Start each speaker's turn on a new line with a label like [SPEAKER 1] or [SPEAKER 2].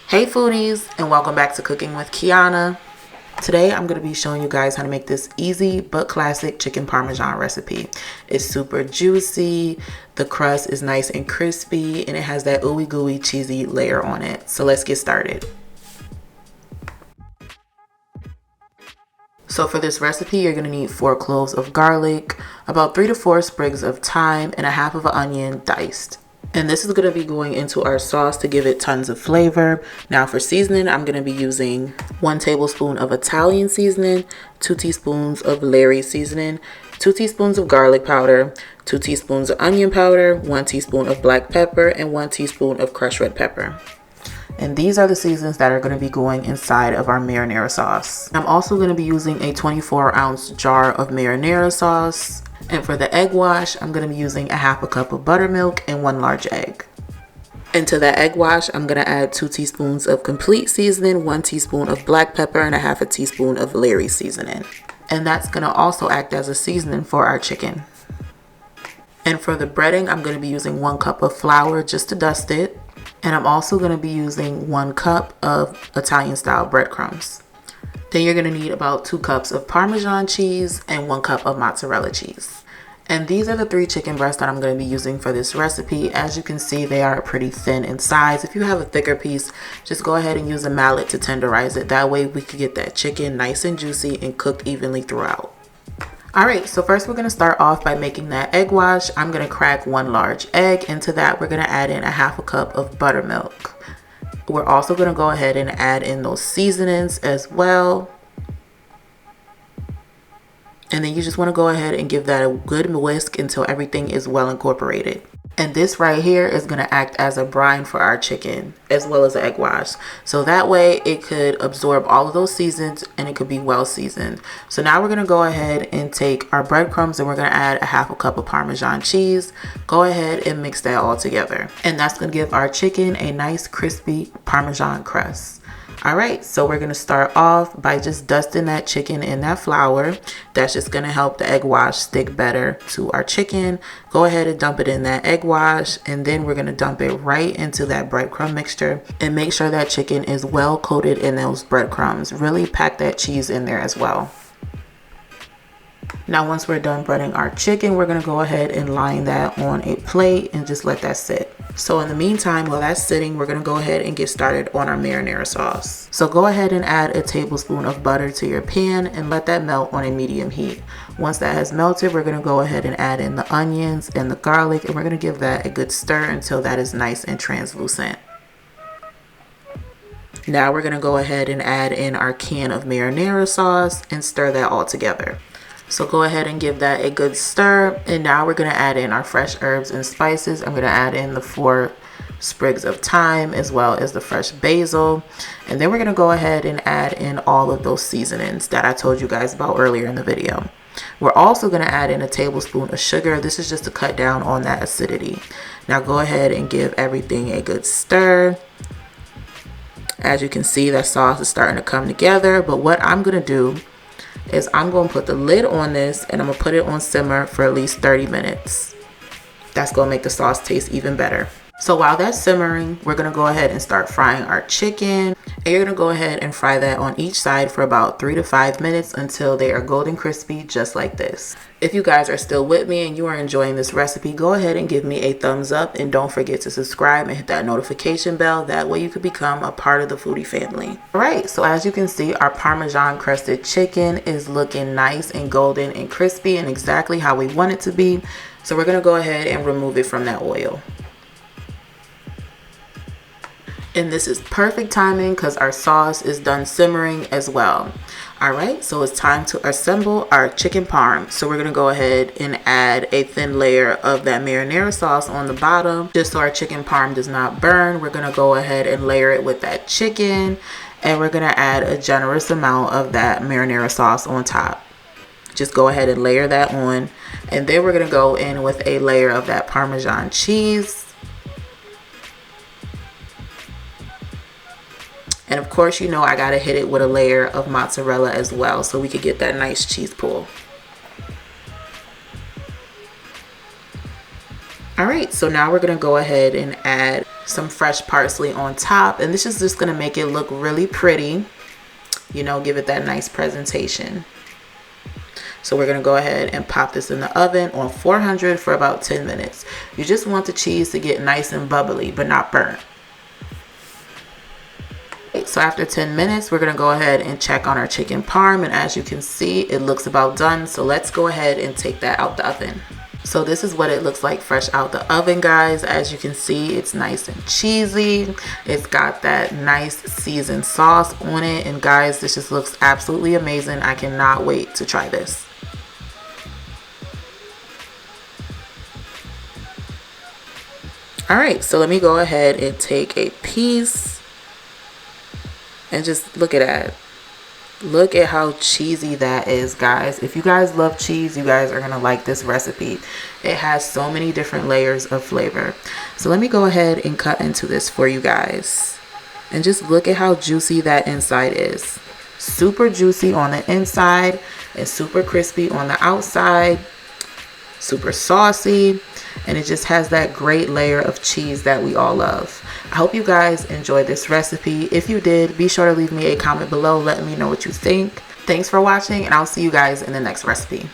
[SPEAKER 1] Hey foodies, and welcome back to Cooking with Kiana. Today I'm going to be showing you guys how to make this easy but classic chicken parmesan recipe. It's super juicy, the crust is nice and crispy, and it has that ooey gooey cheesy layer on it. So let's get started. So for this recipe, you're going to need 4 cloves of garlic, about 3 to 4 sprigs of thyme, and a half of an onion diced. And this is going to be going into our sauce to give it tons of flavor. Now for seasoning, I'm going to be using 1 tablespoon of Italian seasoning, 2 teaspoons of Lawrys seasoning, 2 teaspoons of garlic powder, 2 teaspoons of onion powder, 1 teaspoon of black pepper, and 1 teaspoon of crushed red pepper. And these are the seasonings that are going to be going inside of our marinara sauce. I'm also going to be using a 24-ounce jar of marinara sauce. And for the egg wash, I'm going to be using a half a cup of buttermilk and 1 large egg. And to that egg wash, I'm going to add 2 teaspoons of complete seasoning, 1 teaspoon of black pepper, and a half a teaspoon of Lawrys seasoning. And that's going to also act as a seasoning for our chicken. And for the breading, I'm going to be using 1 cup of flour just to dust it. And I'm also going to be using 1 cup of Italian style breadcrumbs. Then you're going to need about 2 cups of Parmesan cheese and 1 cup of mozzarella cheese. And these are the 3 chicken breasts that I'm going to be using for this recipe. As you can see, they are pretty thin in size. If you have a thicker piece, just go ahead and use a mallet to tenderize it. That way we can get that chicken nice and juicy and cooked evenly throughout. Alright, so first we're going to start off by making that egg wash. I'm going to crack 1 large egg. Into that, we're going to add in a half a cup of buttermilk. We're also going to go ahead and add in those seasonings as well. And then you just want to go ahead and give that a good whisk until everything is well incorporated. And this right here is going to act as a brine for our chicken as well as an egg wash. So that way it could absorb all of those seasons and it could be well seasoned. So now we're going to go ahead and take our breadcrumbs and we're going to add a half a cup of Parmesan cheese. Go ahead and mix that all together. And that's going to give our chicken a nice crispy Parmesan crust. Alright, so we're going to start off by just dusting that chicken in that flour. That's just going to help the egg wash stick better to our chicken. Go ahead and dump it in that egg wash, and then we're going to dump it right into that breadcrumb mixture. And make sure that chicken is well coated in those breadcrumbs. Really pack that cheese in there as well. Now once we're done breading our chicken, we're going to go ahead and line that on a plate and just let that sit. So in the meantime, while that's sitting, we're going to go ahead and get started on our marinara sauce. So go ahead and add a tablespoon of butter to your pan and let that melt on a medium heat. Once that has melted, we're going to go ahead and add in the onions and the garlic, and we're going to give that a good stir until that is nice and translucent. Now we're going to go ahead and add in our can of marinara sauce and stir that all together. So go ahead and give that a good stir. And now we're going to add in our fresh herbs and spices. I'm going to add in the 4 sprigs of thyme as well as the fresh basil. And then we're going to go ahead and add in all of those seasonings that I told you guys about earlier in the video. We're also going to add in a tablespoon of sugar. This is just to cut down on that acidity. Now go ahead and give everything a good stir. As you can see, that sauce is starting to come together. But what I'm going to do is I'm going to put the lid on this and I'm going to put it on simmer for at least 30 minutes. That's going to make the sauce taste even better. So while that's simmering, we're going to go ahead and start frying our chicken. And you're going to go ahead and fry that on each side for about 3 to 5 minutes until they are golden crispy, just like this. If you guys are still with me and you are enjoying this recipe, go ahead and give me a thumbs up and don't forget to subscribe and hit that notification bell. That way you can become a part of the foodie family. Alright, so as you can see, our Parmesan crusted chicken is looking nice and golden and crispy and exactly how we want it to be. So we're going to go ahead and remove it from that oil. And this is perfect timing because our sauce is done simmering as well. Alright, so it's time to assemble our chicken parm. So we're going to go ahead and add a thin layer of that marinara sauce on the bottom. Just so our chicken parm does not burn, we're going to go ahead and layer it with that chicken. And we're going to add a generous amount of that marinara sauce on top. Just go ahead and layer that on. And then we're going to go in with a layer of that Parmesan cheese. And of course, you know, I gotta hit it with a layer of mozzarella as well so we could get that nice cheese pull. Alright, right, so now we're gonna go ahead and add some fresh parsley on top, and this is just gonna make it look really pretty, you know, give it that nice presentation. So we're gonna go ahead and pop this in the oven on 400 for about 10 minutes. You just want the cheese to get nice and bubbly, but not burnt. So after 10 minutes, we're gonna go ahead and check on our chicken parm, and as you can see, it looks about done. So let's go ahead and take that out the oven. So this is what it looks like fresh out the oven, guys. As you can see, it's nice and cheesy. It's got that nice seasoned sauce on it, and guys, this just looks absolutely amazing. I cannot wait to try this. All right, so let me go ahead and take a piece and just look at that. Look at how cheesy that is, guys. If you guys love cheese, you guys are gonna like this recipe. It has so many different layers of flavor. So let me go ahead and cut into this for you guys. And just look at how juicy that inside is. Super juicy on the inside and super crispy on the outside. Super saucy, and it just has that great layer of cheese that we all love. I hope you guys enjoyed this recipe. If you did, be sure to leave me a comment below letting me know what you think. Thanks for watching, and I'll see you guys in the next recipe.